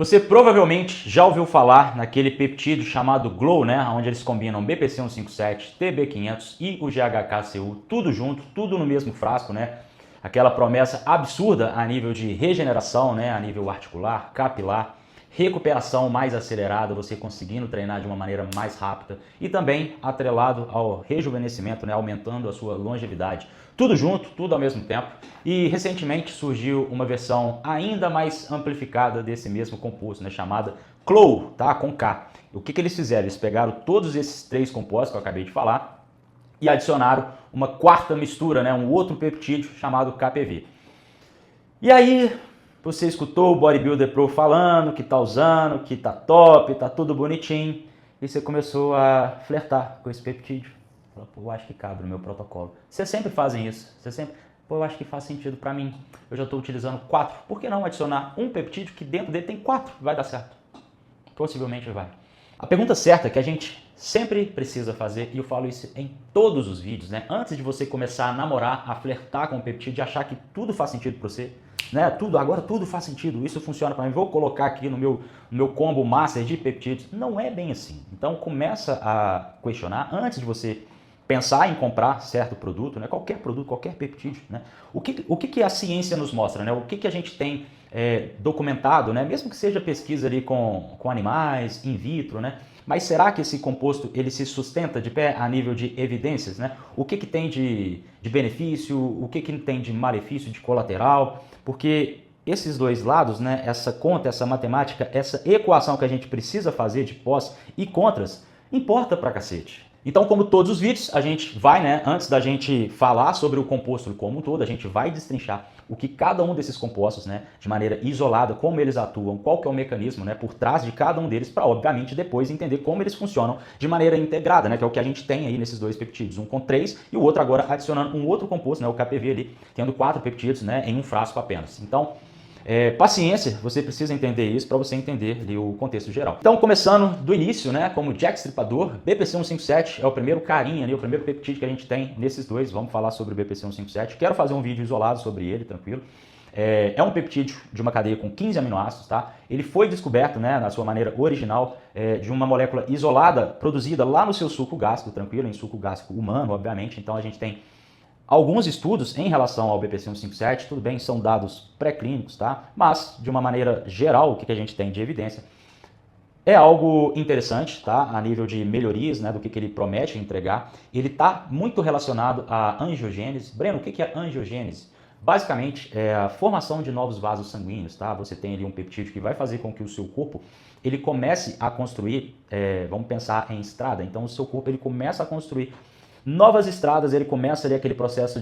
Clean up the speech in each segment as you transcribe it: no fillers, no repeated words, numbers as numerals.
Você provavelmente já ouviu falar naquele peptídeo chamado GLOW, né? Onde eles combinam BPC 157, TB500 e o GHKCU, tudo junto, tudo no mesmo frasco, né? Aquela promessa absurda a nível de regeneração, né? A nível articular, capilar, recuperação mais acelerada, você conseguindo treinar de uma maneira mais rápida e também atrelado ao rejuvenescimento, né? Aumentando a sua longevidade. Tudo junto, tudo ao mesmo tempo. E recentemente surgiu uma versão ainda mais amplificada desse mesmo composto, né, chamada CLOW, tá? Com K. O que eles fizeram? Eles pegaram todos esses três compostos que eu acabei de falar e adicionaram uma quarta mistura, né, um outro peptídeo chamado KPV. E aí, você escutou o Bodybuilder Pro falando que tá usando, que tá top, tá tudo bonitinho, e você começou a flertar com esse peptídeo. Falou, pô, eu acho que cabe no meu protocolo. Vocês sempre fazem isso. Vocês sempre, pô, eu acho que faz sentido para mim. Eu já estou utilizando 4. Por que não adicionar um peptídeo que dentro dele tem 4? Vai dar certo. Possivelmente vai. A pergunta certa que a gente sempre precisa fazer, e eu falo isso em todos os vídeos, né? Antes de você começar a namorar, a flertar com o peptídeo, de achar que tudo faz sentido para você, né? Agora tudo faz sentido, isso funciona para mim, vou colocar aqui no meu combo master de peptídeos. Não é bem assim. Então começa a questionar antes de você pensar em comprar certo produto, né? Qualquer produto, qualquer peptídeo, né? O que a ciência nos mostra, né? O que a gente tem documentado, né? Mesmo que seja pesquisa ali com animais, in vitro, né? Mas será que esse composto ele se sustenta de pé a nível de evidências, né? O que tem de benefício, o que tem de malefício, de colateral? Porque esses dois lados, né? Essa conta, essa matemática, essa equação que a gente precisa fazer de pós e contras, importa pra cacete. Então, como todos os vídeos, a gente vai, né, antes da gente falar sobre o composto como um todo, a gente vai destrinchar o que cada um desses compostos, né, de maneira isolada, como eles atuam, qual que é o mecanismo, né, por trás de cada um deles, para, obviamente, depois entender como eles funcionam de maneira integrada, né, que é o que a gente tem aí nesses dois peptídeos, um com 3 e o outro agora adicionando um outro composto, né, o KPV ali, tendo 4 peptídeos, né, em um frasco apenas. Então, paciência, você precisa entender isso para você entender ali o contexto geral. Então, começando do início, né, como Jack Stripador, BPC 157 é o primeiro carinha ali, o primeiro peptídeo que a gente tem nesses dois. Vamos falar sobre o BPC 157. Quero fazer um vídeo isolado sobre ele, tranquilo. É um peptídeo de uma cadeia com 15 aminoácidos, tá? Ele foi descoberto, né, na sua maneira original, de uma molécula isolada produzida lá no seu suco gástrico, tranquilo, em suco gástrico humano, obviamente. Então, a gente tem alguns estudos em relação ao BPC 157, tudo bem, são dados pré-clínicos, tá? Mas, de uma maneira geral, o que a gente tem de evidência é algo interessante, tá? A nível de melhorias, né, do que ele promete entregar. Ele está muito relacionado à angiogênese. Breno, o que é angiogênese? Basicamente, é a formação de novos vasos sanguíneos, tá? Você tem ali um peptídeo que vai fazer com que o seu corpo ele comece a construir, vamos pensar em estrada, então o seu corpo ele começa a construir novas estradas, ele começa ali aquele processo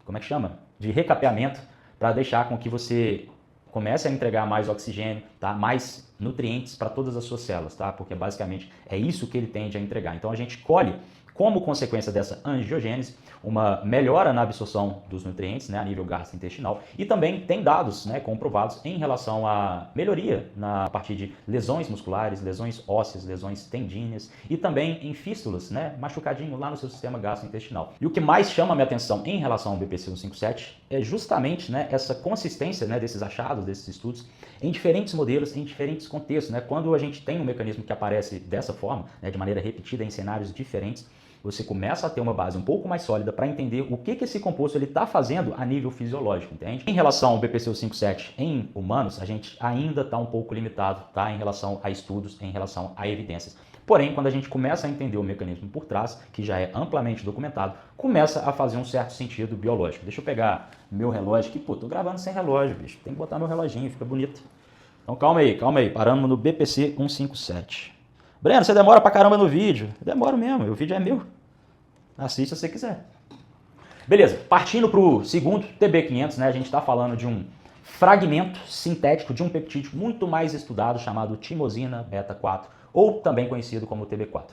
como é que chama? De recapeamento, para deixar com que você comece a entregar mais oxigênio, tá? Mais nutrientes para todas as suas células, tá? Porque basicamente é isso que ele tende a entregar. Então a gente colhe, como consequência dessa angiogênese, uma melhora na absorção dos nutrientes, né, a nível gastrointestinal, e também tem dados, né, comprovados em relação à melhoria a partir de lesões musculares, lesões ósseas, lesões tendíneas e também em fístulas, né, machucadinho lá no seu sistema gastrointestinal. E o que mais chama a minha atenção em relação ao BPC 157 é justamente, né, essa consistência, né, desses achados, desses estudos, em diferentes modelos, em diferentes contextos, né? Quando a gente tem um mecanismo que aparece dessa forma, né, de maneira repetida em cenários diferentes, você começa a ter uma base um pouco mais sólida para entender o que esse composto está fazendo a nível fisiológico, entende? Em relação ao BPC 157 em humanos, a gente ainda está um pouco limitado, tá? Em relação a estudos, em relação a evidências. Porém, quando a gente começa a entender o mecanismo por trás, que já é amplamente documentado, começa a fazer um certo sentido biológico. Deixa eu pegar meu relógio aqui. Pô, tô gravando sem relógio, bicho. Tem que botar meu reloginho, fica bonito. Então calma aí. Paramos no BPC 157. Breno, você demora pra caramba no vídeo. Demora mesmo, o vídeo é meu. Assiste se você quiser. Beleza, partindo pro segundo TB500, né? A gente tá falando de um fragmento sintético de um peptídeo muito mais estudado chamado timosina beta-4, ou também conhecido como TB4.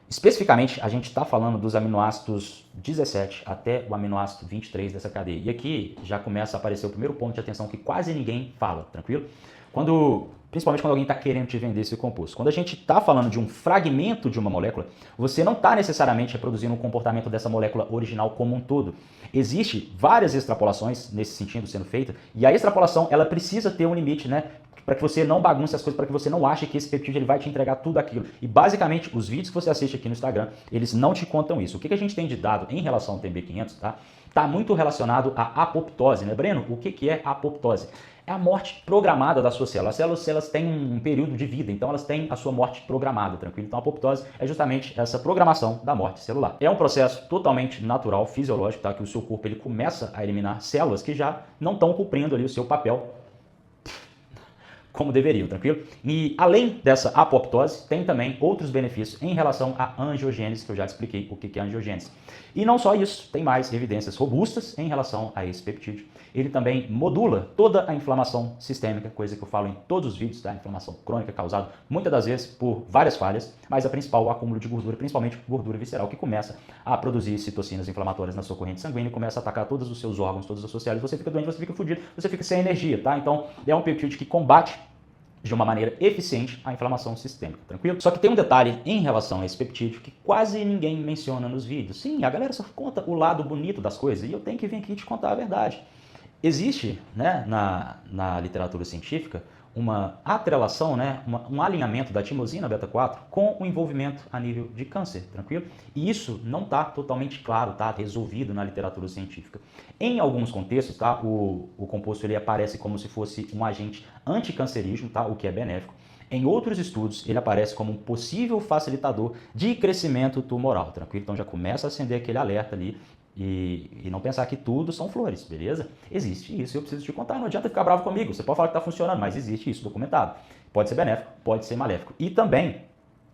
Especificamente, a gente está falando dos aminoácidos 17 até o aminoácido 23 dessa cadeia. E aqui já começa a aparecer o primeiro ponto de atenção que quase ninguém fala, tranquilo? Quando Principalmente quando alguém está querendo te vender esse composto. Quando a gente está falando de um fragmento de uma molécula, você não está necessariamente reproduzindo o comportamento dessa molécula original como um todo. Existem várias extrapolações nesse sentido sendo feita, e a extrapolação ela precisa ter um limite, né? Para que você não bagunce as coisas, para que você não ache que esse peptídeo ele vai te entregar tudo aquilo. E basicamente, os vídeos que você assiste aqui no Instagram, eles não te contam isso. O que a gente tem de dado em relação ao TB500, tá? Está muito relacionado à apoptose, né, Breno? O que é apoptose? É a morte programada da sua célula. As células elas têm um período de vida, então elas têm a sua morte programada, tranquilo? Então a apoptose é justamente essa programação da morte celular. É um processo totalmente natural, fisiológico, tá? Que o seu corpo ele começa a eliminar células que já não estão cumprindo ali o seu papel como deveriam, tranquilo? E além dessa apoptose, tem também outros benefícios em relação à angiogênese, que eu já te expliquei o que é angiogênese. E não só isso, tem mais evidências robustas em relação a esse peptídeo. Ele também modula toda a inflamação sistêmica, coisa que eu falo em todos os vídeos, tá? Inflamação crônica causada muitas das vezes por várias falhas, mas a principal, o acúmulo de gordura, principalmente gordura visceral, que começa a produzir citocinas inflamatórias na sua corrente sanguínea e começa a atacar todos os seus órgãos, todas as suas células, você fica doente, você fica fudido, você fica sem energia, tá? Então é um peptídeo que combate de uma maneira eficiente a inflamação sistêmica, tranquilo? Só que tem um detalhe em relação a esse peptídeo que quase ninguém menciona nos vídeos. Sim, a galera só conta o lado bonito das coisas e eu tenho que vir aqui te contar a verdade. Existe, né, na literatura científica uma atrelação, né, um alinhamento da timosina beta-4 com o envolvimento a nível de câncer, tranquilo? E isso não está totalmente claro, tá resolvido na literatura científica. Em alguns contextos, tá, o composto ele aparece como se fosse um agente anticancerígeno, tá, o que é benéfico. Em outros estudos, ele aparece como um possível facilitador de crescimento tumoral, tranquilo? Então já começa a acender aquele alerta ali. E não pensar que tudo são flores, beleza? Existe isso, eu preciso te contar, não adianta ficar bravo comigo, você pode falar que está funcionando, mas existe isso documentado. Pode ser benéfico, pode ser maléfico. E também,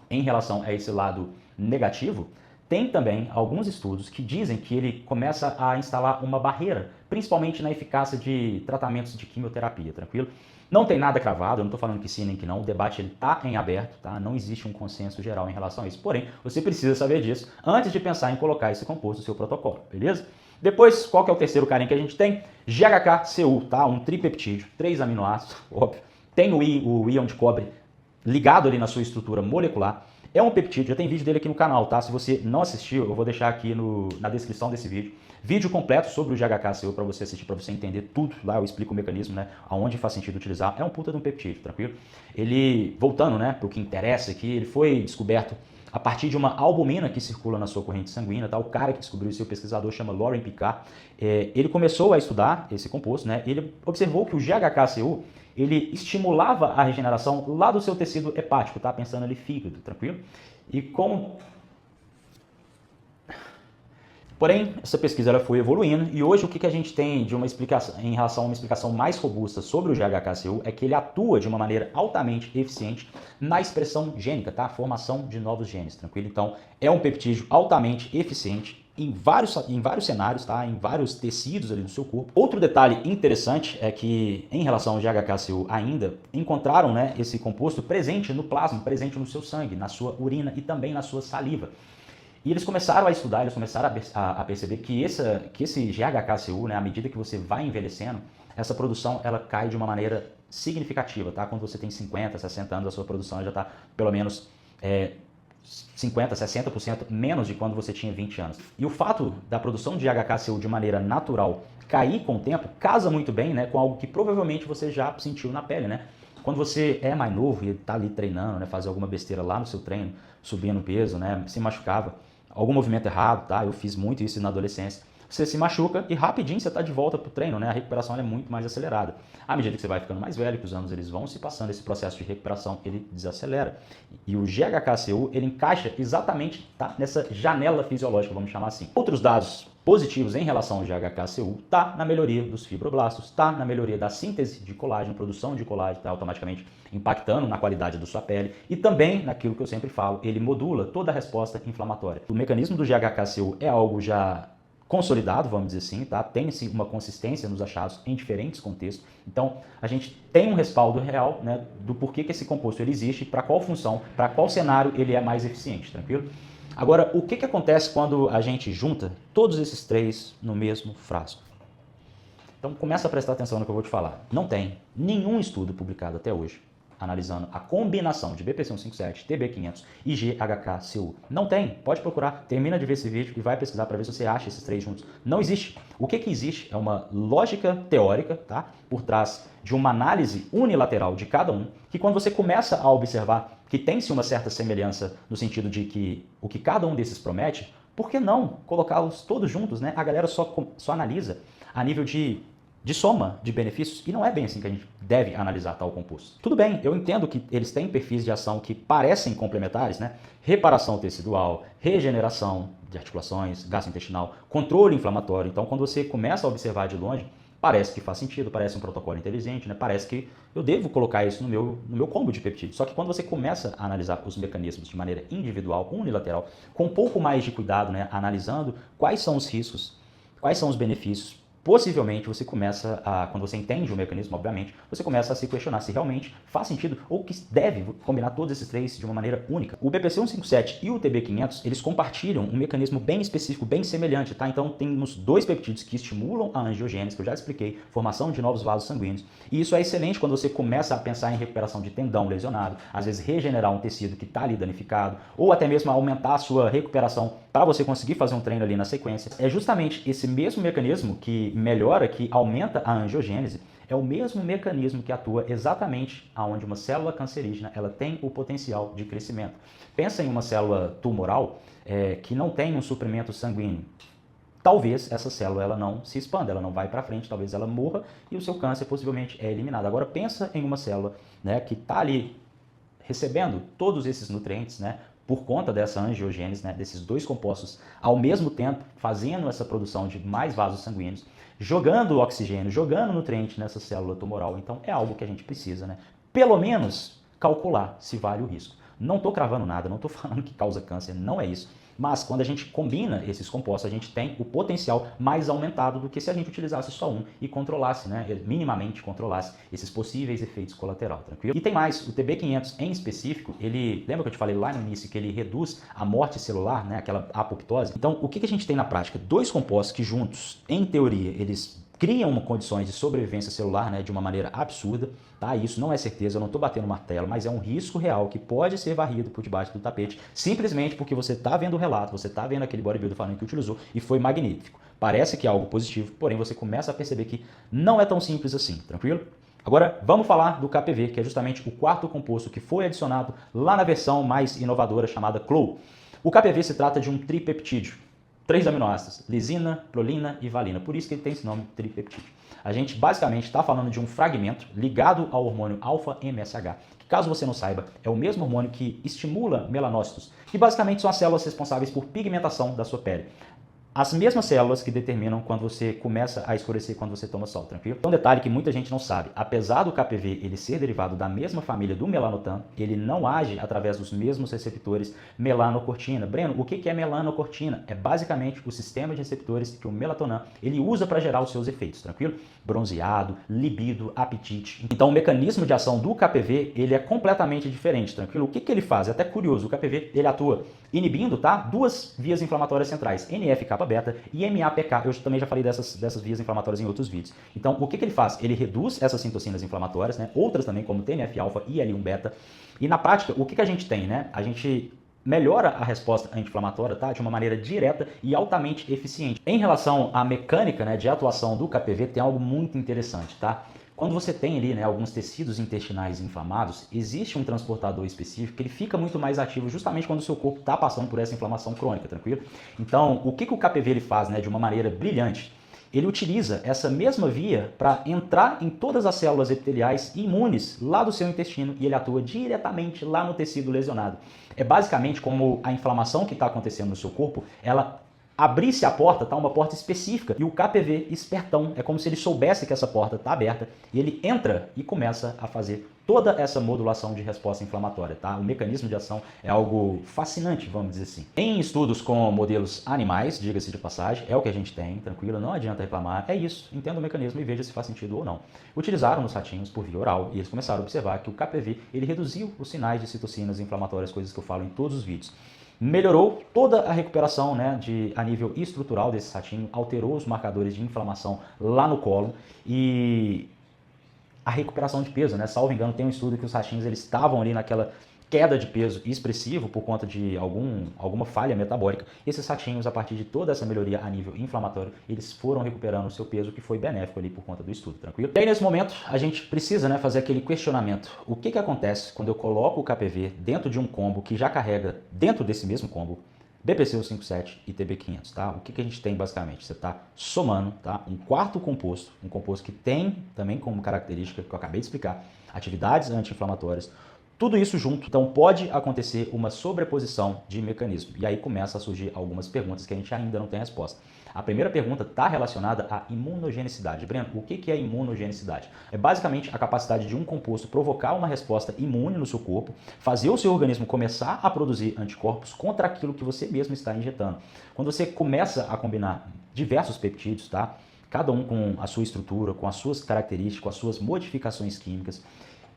em relação a esse lado negativo, tem também alguns estudos que dizem que ele começa a instalar uma barreira, principalmente na eficácia de tratamentos de quimioterapia, tranquilo? Não tem nada cravado, eu não estou falando que sim nem que não, o debate está em aberto, tá? Não existe um consenso geral em relação a isso. Porém, você precisa saber disso antes de pensar em colocar esse composto no seu protocolo, beleza? Depois, qual que é o terceiro carinha que a gente tem? GHK-Cu, tá? Um tripeptídeo, 3 aminoácidos, óbvio. Tem o íon de cobre ligado ali na sua estrutura molecular. É um peptídeo, já tem vídeo dele aqui no canal, tá? Se você não assistiu, eu vou deixar aqui na descrição desse vídeo. Vídeo completo sobre o GHK-Cu para você assistir, para você entender tudo. Lá eu explico o mecanismo, né? Aonde faz sentido utilizar. É um puta de um peptídeo, tranquilo? Ele, voltando, né, para o que interessa aqui, ele foi descoberto a partir de uma albumina que circula na sua corrente sanguínea, tá? O cara que descobriu isso, o pesquisador, chama Laurent Picard. Ele começou a estudar esse composto, né? Ele observou que o GHK-Cu ele estimulava a regeneração lá do seu tecido hepático, tá? Pensando ali fígado, tranquilo? E como... Porém, essa pesquisa ela foi evoluindo e hoje o que a gente tem de uma explicação, em relação a uma explicação mais robusta sobre o GHK-Cu é que ele atua de uma maneira altamente eficiente na expressão gênica, tá? A formação de novos genes, tranquilo? Então, é um peptídeo altamente eficiente em vários cenários, tá? Em vários tecidos ali do seu corpo. Outro detalhe interessante é que, em relação ao GHK-Cu ainda, encontraram, né, esse composto presente no plasma, presente no seu sangue, na sua urina e também na sua saliva. E eles começaram a estudar, eles começaram a perceber que esse GHK-Cu, né, à medida que você vai envelhecendo, essa produção ela cai de uma maneira significativa, tá? Quando você tem 50, 60 anos, a sua produção já está pelo menos 50, 60% menos de quando você tinha 20 anos. E o fato da produção de GHK-Cu de maneira natural cair com o tempo casa muito bem, né, com algo que provavelmente você já sentiu na pele, né? Quando você é mais novo e está ali treinando, né, fazer alguma besteira lá no seu treino, subindo peso, né, se machucava, algum movimento errado, tá? Eu fiz muito isso na adolescência. Você se machuca e rapidinho você está de volta para o treino, né? A recuperação é muito mais acelerada. À medida que você vai ficando mais velho, que os anos eles vão se passando, esse processo de recuperação ele desacelera. E o GHK-Cu ele encaixa exatamente, tá, nessa janela fisiológica, vamos chamar assim. Outros dados positivos em relação ao GHK-Cu tá na melhoria dos fibroblastos, tá na melhoria da síntese de colágeno, produção de colágeno, tá automaticamente impactando na qualidade da sua pele e também naquilo que eu sempre falo, ele modula toda a resposta inflamatória. O mecanismo do GHK-Cu é algo já consolidado, vamos dizer assim, tá? Tem-se uma consistência nos achados em diferentes contextos. Então, a gente tem um respaldo real, né, do porquê que esse composto ele existe, para qual função, para qual cenário ele é mais eficiente, tranquilo? Agora, o que acontece quando a gente junta todos esses três no mesmo frasco? Então, começa a prestar atenção no que eu vou te falar. Não tem nenhum estudo publicado até hoje analisando a combinação de BPC-157, TB500 e GHK-Cu. Não tem, pode procurar, termina de ver esse vídeo e vai pesquisar para ver se você acha esses três juntos. Não existe. O que existe é uma lógica teórica, tá? Por trás de uma análise unilateral de cada um, que quando você começa a observar que tem-se uma certa semelhança no sentido de que o que cada um desses promete, por que não colocá-los todos juntos, né? A galera só analisa a nível de soma de benefícios, e não é bem assim que a gente deve analisar tal composto. Tudo bem, eu entendo que eles têm perfis de ação que parecem complementares, né? Reparação tecidual, regeneração de articulações, gastrointestinal, controle inflamatório. Então, quando você começa a observar de longe, parece que faz sentido, parece um protocolo inteligente, né? Parece que eu devo colocar isso no meu combo de peptídeos. Só que quando você começa a analisar os mecanismos de maneira individual, unilateral, com um pouco mais de cuidado, né? Analisando quais são os riscos, quais são os benefícios, possivelmente você começa a, quando você entende o mecanismo, obviamente, você começa a se questionar se realmente faz sentido ou que deve combinar todos esses três de uma maneira única. O BPC-157 e o TB500, eles compartilham um mecanismo bem específico, bem semelhante, tá? Então temos dois peptídeos que estimulam a angiogênese, que eu já expliquei, formação de novos vasos sanguíneos, e isso é excelente quando você começa a pensar em recuperação de tendão lesionado, às vezes regenerar um tecido que está ali danificado, ou até mesmo aumentar a sua recuperação para você conseguir fazer um treino ali na sequência. É justamente esse mesmo mecanismo que melhora, que aumenta a angiogênese, é o mesmo mecanismo que atua exatamente aonde uma célula cancerígena ela tem o potencial de crescimento. Pensa em uma célula tumoral que não tem um suprimento sanguíneo. Talvez essa célula ela não se expanda, ela não vai para frente, talvez ela morra e o seu câncer possivelmente é eliminado. Agora pensa em uma célula, né, que está ali recebendo todos esses nutrientes, né, por conta dessa angiogênese, né, desses dois compostos, ao mesmo tempo fazendo essa produção de mais vasos sanguíneos, jogando oxigênio, jogando nutriente nessa célula tumoral. Então é algo que a gente precisa, né, pelo menos calcular se vale o risco. Não estou cravando nada, não estou falando que causa câncer, não é isso. Mas quando a gente combina esses compostos, a gente tem o potencial mais aumentado do que se a gente utilizasse só um e controlasse, né, minimamente controlasse esses possíveis efeitos colaterais, tranquilo? E tem mais, o TB500 em específico, ele, lembra que eu te falei lá no início que ele reduz a morte celular, né, aquela apoptose? Então, o que a gente tem na prática? Dois compostos que juntos, em teoria, eles criam condições de sobrevivência celular, né, de uma maneira absurda, tá? Isso não é certeza, eu não estou batendo martelo, mas é um risco real que pode ser varrido por debaixo do tapete, simplesmente porque você está vendo o relato, você está vendo aquele bodybuilder falando que utilizou e foi magnífico. Parece que é algo positivo, porém você começa a perceber que não é tão simples assim, tranquilo? Agora, vamos falar do KPV, que é justamente o quarto composto que foi adicionado lá na versão mais inovadora chamada CLOW. O KPV se trata de um tripeptídeo. 3 aminoácidos, lisina, prolina e valina. Por isso que ele tem esse nome, tripeptídeo. A gente basicamente está falando de um fragmento ligado ao hormônio alfa-MSH, que caso você não saiba, é o mesmo hormônio que estimula melanócitos, que basicamente são as células responsáveis por pigmentação da sua pele. As mesmas células que determinam quando você começa a escurecer quando você toma sol, tranquilo? Então, um detalhe que muita gente não sabe. Apesar do KPV ele ser derivado da mesma família do melanotan, ele não age através dos mesmos receptores melanocortina. Breno, o que é melanocortina? É basicamente o sistema de receptores que o melatonã ele usa para gerar os seus efeitos, tranquilo? Bronzeado, libido, apetite. Então, o mecanismo de ação do KPV ele é completamente diferente, tranquilo? O que ele faz? É até curioso. O KPV ele atua inibindo, tá? Duas vias inflamatórias centrais, NF-κ-beta e MAPK. Eu também já falei dessas vias inflamatórias em outros vídeos. Então, o que ele faz? Ele reduz essas citocinas inflamatórias, né? Outras também, como TNF-alfa e L1-beta. E na prática, o que a gente tem, né? A gente melhora a resposta anti-inflamatória, tá? De uma maneira direta e altamente eficiente. Em relação à mecânica, né, de atuação do KPV, tem algo muito interessante, tá? Quando você tem ali, né, alguns tecidos intestinais inflamados, existe um transportador específico que ele fica muito mais ativo justamente quando o seu corpo está passando por essa inflamação crônica, tranquilo? Então, o que o KPV ele faz, né, de uma maneira brilhante? Ele utiliza essa mesma via para entrar em todas as células epiteliais imunes lá do seu intestino e ele atua diretamente lá no tecido lesionado. É basicamente como a inflamação que está acontecendo no seu corpo, ela abrisse a porta, tá? Uma porta específica, e o KPV espertão, é como se ele soubesse que essa porta está aberta, e ele entra e começa a fazer toda essa modulação de resposta inflamatória, tá? O mecanismo de ação é algo fascinante, vamos dizer assim. Em estudos com modelos animais, diga-se de passagem, é o que a gente tem, tranquilo, não adianta reclamar, é isso, entenda o mecanismo e veja se faz sentido ou não. Utilizaram nos ratinhos por via oral, e eles começaram a observar que o KPV, ele reduziu os sinais de citocinas inflamatórias, coisas que eu falo em todos os vídeos. Melhorou toda a recuperação, né, a nível estrutural desse ratinho, alterou os marcadores de inflamação lá no colo e a recuperação de peso, né? Salvo engano, tem um estudo que os ratinhos eles estavam ali naquela queda de peso expressivo por conta de alguma falha metabólica. Esses ratinhos, a partir de toda essa melhoria a nível inflamatório, eles foram recuperando o seu peso, que foi benéfico ali por conta do estudo, tranquilo? E aí, nesse momento, a gente precisa, né, fazer aquele questionamento. O que acontece quando eu coloco o KPV dentro de um combo que já carrega, dentro desse mesmo combo, BPC 157 e TB500, tá? O que a gente tem basicamente? Você está somando, tá? Um quarto composto, um composto que tem também como característica, que eu acabei de explicar, atividades anti-inflamatórias, tudo isso junto, então pode acontecer uma sobreposição de mecanismo. E aí começa a surgir algumas perguntas que a gente ainda não tem resposta. A primeira pergunta está relacionada à imunogenicidade. Breno, o que é imunogenicidade? É basicamente a capacidade de um composto provocar uma resposta imune no seu corpo, fazer o seu organismo começar a produzir anticorpos contra aquilo que você mesmo está injetando. Quando você começa a combinar diversos peptídeos, tá? Cada um com a sua estrutura, com as suas características, com as suas modificações químicas,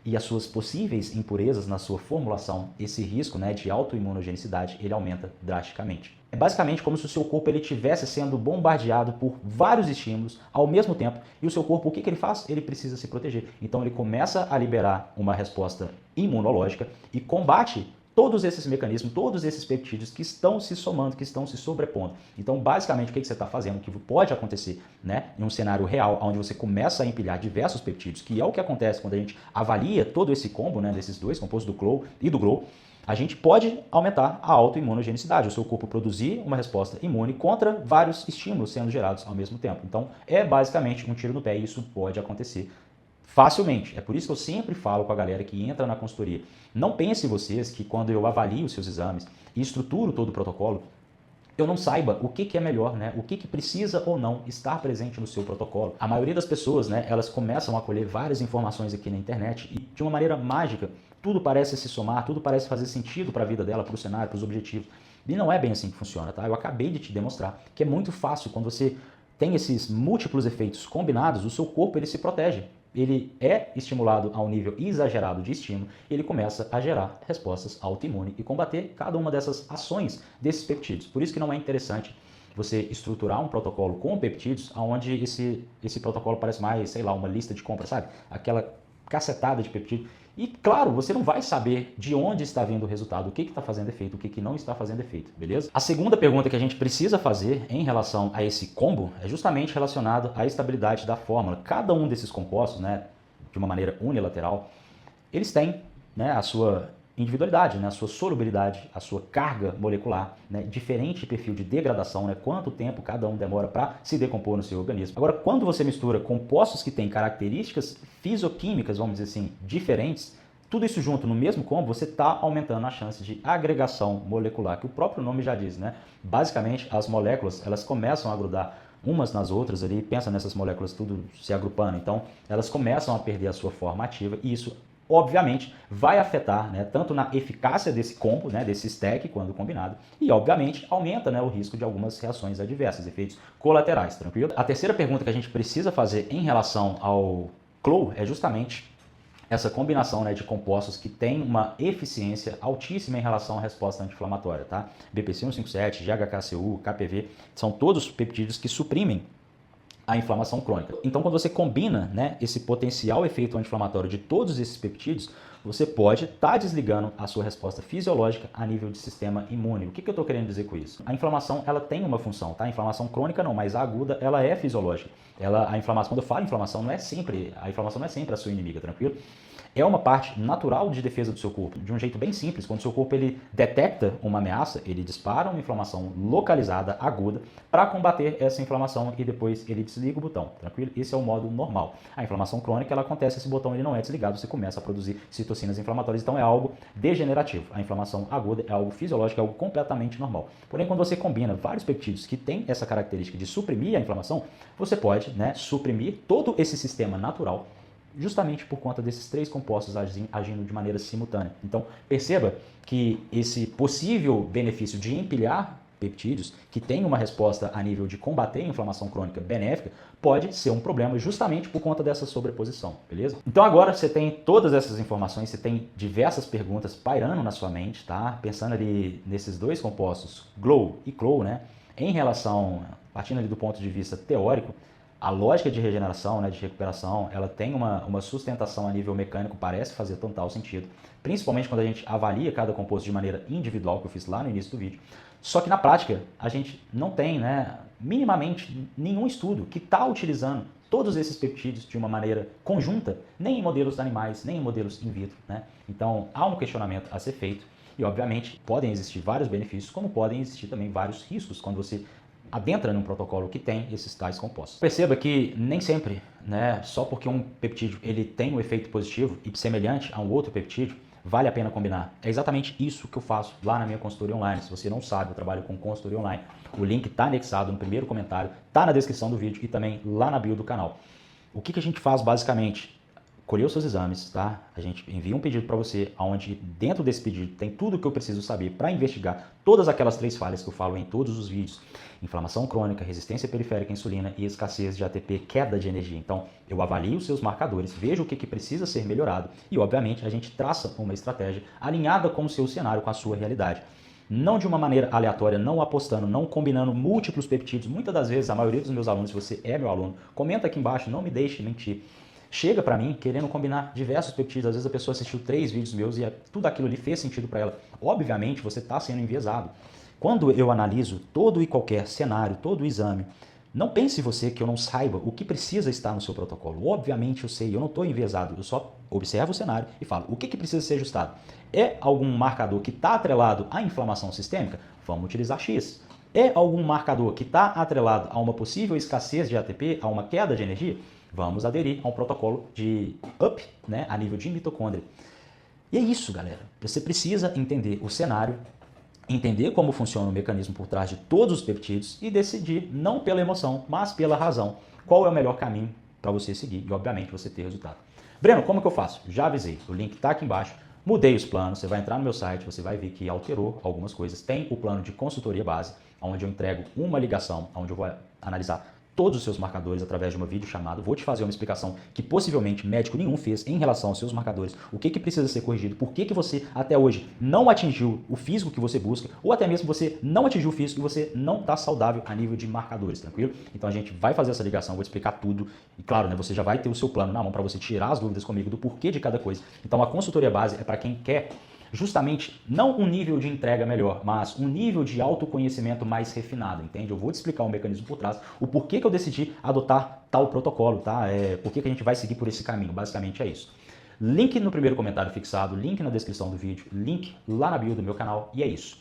e as suas possíveis impurezas na sua formulação, esse risco, né, de autoimunogenicidade, ele aumenta drasticamente. É basicamente como se o seu corpo ele estivesse sendo bombardeado por vários estímulos ao mesmo tempo, e o seu corpo, o que ele faz? Ele precisa se proteger. Então ele começa a liberar uma resposta imunológica e combate todos esses mecanismos, todos esses peptídeos que estão se somando, que estão se sobrepondo. Então, basicamente, o que você está fazendo, o que pode acontecer, né, em um cenário real, onde você começa a empilhar diversos peptídeos, que é o que acontece quando a gente avalia todo esse combo, né, desses dois compostos do Clow e do Grow, a gente pode aumentar a autoimunogenicidade, o seu corpo produzir uma resposta imune contra vários estímulos sendo gerados ao mesmo tempo. Então, é basicamente um tiro no pé e isso pode acontecer facilmente. É por isso que eu sempre falo com a galera que entra na consultoria. Não pense vocês que quando eu avalio os seus exames e estruturo todo o protocolo, eu não saiba o que é melhor, né? O que precisa ou não estar presente no seu protocolo. A maioria das pessoas, né, elas começam a colher várias informações aqui na internet e de uma maneira mágica, tudo parece se somar, tudo parece fazer sentido para a vida dela, para o cenário, para os objetivos. E não é bem assim que funciona, tá? Eu acabei de te demonstrar que é muito fácil quando você tem esses múltiplos efeitos combinados, o seu corpo ele se protege. Ele é estimulado a um nível exagerado de estímulo e ele começa a gerar respostas autoimunes e combater cada uma dessas ações desses peptídeos. Por isso que não é interessante você estruturar um protocolo com peptídeos onde esse protocolo parece mais, sei lá, uma lista de compra, sabe? Aquela cacetada de peptídeo. E, claro, você não vai saber de onde está vindo o resultado, o que está fazendo efeito, o que não está fazendo efeito, beleza? A segunda pergunta que a gente precisa fazer em relação a esse combo é justamente relacionado à estabilidade da fórmula. Cada um desses compostos, né, de uma maneira unilateral, eles têm, né, a sua individualidade, né, a sua solubilidade, a sua carga molecular, né, diferente perfil de degradação, né, quanto tempo cada um demora para se decompor no seu organismo. Agora, quando você mistura compostos que têm características fisioquímicas, vamos dizer assim, diferentes, tudo isso junto no mesmo combo, você está aumentando a chance de agregação molecular, que o próprio nome já diz, né? Basicamente, as moléculas, elas começam a grudar umas nas outras ali, pensa nessas moléculas tudo se agrupando, então elas começam a perder a sua forma ativa e isso obviamente vai afetar, né, tanto na eficácia desse combo, né, desse stack quando combinado, e obviamente aumenta, né, o risco de algumas reações adversas, efeitos colaterais, tranquilo? A terceira pergunta que a gente precisa fazer em relação ao Clow é justamente essa combinação, né, de compostos que tem uma eficiência altíssima em relação à resposta anti-inflamatória, tá? BPC 157, GHK-Cu, KPV, são todos peptídeos que suprimem a inflamação crônica. Então, quando você combina, né, esse potencial efeito anti-inflamatório de todos esses peptídeos, você pode estar desligando a sua resposta fisiológica a nível de sistema imune. O que eu estou querendo dizer com isso? A inflamação, ela tem uma função, tá? A inflamação crônica não, mas a aguda, ela é fisiológica. A inflamação, quando eu falo inflamação, a inflamação não é sempre a sua inimiga, tranquilo? É uma parte natural de defesa do seu corpo, de um jeito bem simples. Quando o seu corpo ele detecta uma ameaça, ele dispara uma inflamação localizada, aguda, para combater essa inflamação e depois ele desliga o botão, tranquilo? Esse é o modo normal. A inflamação crônica, ela acontece, esse botão ele não é desligado, você começa a produzir citocinas inflamatórias, então é algo degenerativo. A inflamação aguda é algo fisiológico, é algo completamente normal. Porém, quando você combina vários peptídeos que têm essa característica de suprimir a inflamação, você pode, né, suprimir todo esse sistema natural justamente por conta desses três compostos agindo de maneira simultânea. Então, perceba que esse possível benefício de empilhar peptídeos, que tem uma resposta a nível de combater a inflamação crônica benéfica, pode ser um problema justamente por conta dessa sobreposição, beleza? Então agora você tem todas essas informações, você tem diversas perguntas pairando na sua mente, tá? Pensando ali nesses dois compostos, Glow e Clow, né? Em relação, partindo ali do ponto de vista teórico, A lógica de regeneração, né, de recuperação, ela tem uma sustentação a nível mecânico, parece fazer total sentido, principalmente quando a gente avalia cada composto de maneira individual, que eu fiz lá no início do vídeo. Só que na prática, a gente não tem, né, minimamente nenhum estudo que está utilizando todos esses peptídeos de uma maneira conjunta, nem em modelos animais, nem em modelos in vitro, né? Então, há um questionamento a ser feito e, obviamente, podem existir vários benefícios, como podem existir também vários riscos quando você adentra num protocolo que tem esses tais compostos. Perceba que nem sempre, né, só porque um peptídeo ele tem um efeito positivo e semelhante a um outro peptídeo, vale a pena combinar. É exatamente isso que eu faço lá na minha consultoria online. Se você não sabe, eu trabalho com consultoria online. O link está anexado no primeiro comentário, está na descrição do vídeo e também lá na bio do canal. O que a gente faz basicamente? Colher os seus exames, tá? A gente envia um pedido para você, onde dentro desse pedido tem tudo o que eu preciso saber para investigar todas aquelas 3 falhas que eu falo em todos os vídeos. Inflamação crônica, resistência periférica à insulina e escassez de ATP, queda de energia. Então, eu avalio os seus marcadores, vejo o que precisa ser melhorado e, obviamente, a gente traça uma estratégia alinhada com o seu cenário, com a sua realidade. Não de uma maneira aleatória, não apostando, não combinando múltiplos peptídeos. Muitas das vezes, a maioria dos meus alunos, se você é meu aluno, comenta aqui embaixo, não me deixe mentir. Chega para mim querendo combinar diversos peptídeos. Às vezes a pessoa assistiu 3 vídeos meus e tudo aquilo ali fez sentido para ela. Obviamente você está sendo enviesado. Quando eu analiso todo e qualquer cenário, todo o exame, não pense você que eu não saiba o que precisa estar no seu protocolo. Obviamente eu sei, eu não estou enviesado, eu só observo o cenário e falo o que precisa ser ajustado. É algum marcador que está atrelado à inflamação sistêmica? Vamos utilizar X. É algum marcador que está atrelado a uma possível escassez de ATP, a uma queda de energia? Vamos aderir a um protocolo de up, né, a nível de mitocôndria. E é isso, galera. Você precisa entender o cenário, entender como funciona o mecanismo por trás de todos os peptídeos e decidir, não pela emoção, mas pela razão, qual é o melhor caminho para você seguir e, obviamente, você ter resultado. Breno, como que eu faço? Já avisei, o link está aqui embaixo. Mudei os planos, você vai entrar no meu site, você vai ver que alterou algumas coisas. Tem o plano de consultoria base, onde eu entrego uma ligação, onde eu vou analisar todos os seus marcadores através de uma videochamada. Vou te fazer uma explicação que possivelmente médico nenhum fez em relação aos seus marcadores, o que precisa ser corrigido, por que você até hoje não atingiu o físico que você busca, ou até mesmo você não atingiu o físico e você não está saudável a nível de marcadores, tranquilo? Então a gente vai fazer essa ligação, vou te explicar tudo e claro, né, você já vai ter o seu plano na mão para você tirar as dúvidas comigo do porquê de cada coisa. Então a consultoria base é para quem quer justamente não um nível de entrega melhor, mas um nível de autoconhecimento mais refinado, entende? Eu vou te explicar o mecanismo por trás, o porquê que eu decidi adotar tal protocolo, tá? Por que a gente vai seguir por esse caminho, basicamente é isso. Link no primeiro comentário fixado, link na descrição do vídeo, link lá na bio do meu canal e é isso.